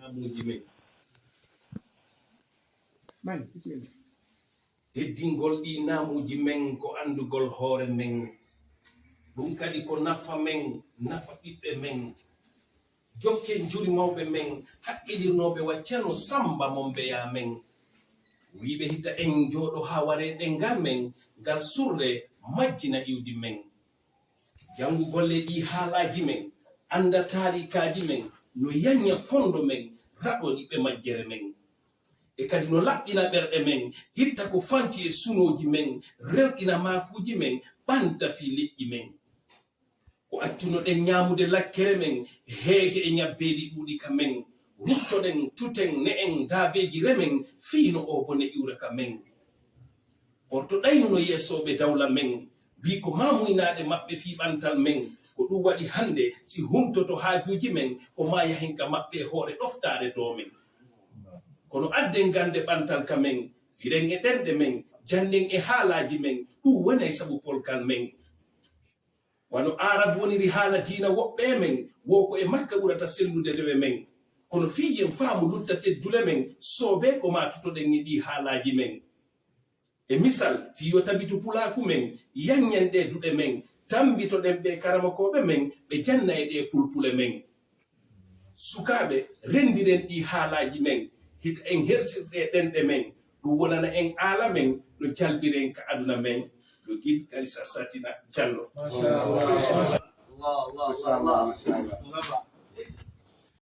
amuji men man bismillah teddingol ɗi namuji men ko andugol hoore men ɗum kadi ko nafa men nafa ɓiɓɓe men jokken juri mawɓe men haqqilirnoɓe waccano samba mon beya men wiɓe hitta en jooɗo ha ware ɗengal men ngal surre majjina iwdi men jangu golle ɗi haalaji men anda tarikaji men no yanya fondo men raɗoɗiɓe majjere men e kadi no laɓɓina ɓerɗe men hitta ko fanti e sunoji men rewɗina makuji men ɓanta fi leƴƴi men ko accunoɗen ñamude lakkere men heege e ñabbeɗi ɗuuɗi ka men ruttoɗen tuten ne en daabeji remen fiino o bone iwre ka men orto ɗaynuno yeesoɓe dawla men wi ko mamuynaɗe maɓɓe fi ɓantal men ko ɗum waɗi hande si humtoto haajuji men ko ma yahenka maɓɓe hoore ɗoftare dow men kono adden gande ɓantal ka men firen e ɗenɗe men janden e haalaji men ɗum wonay sabu polkal men wano arab woniri haala diina woɓɓe men woko e makka ɓurata sellude rewe men kono fiyen faamu lutta teddule men soobe ko matutoɗen e ɗi haalaji men e misal fiyo tabitu pulaku men yanyen ɗe duɗe men tambitoɗen ɓe karamakoɓe men ɓe janna e ɗe pulpule men sukaɓe rendiren ɗi haalaji men hita en hersirɗe ɗenɗe men ɗum wonana en aala men no jalbiren ka aduna men ɗo giɗ kadi sasatina jallo Allah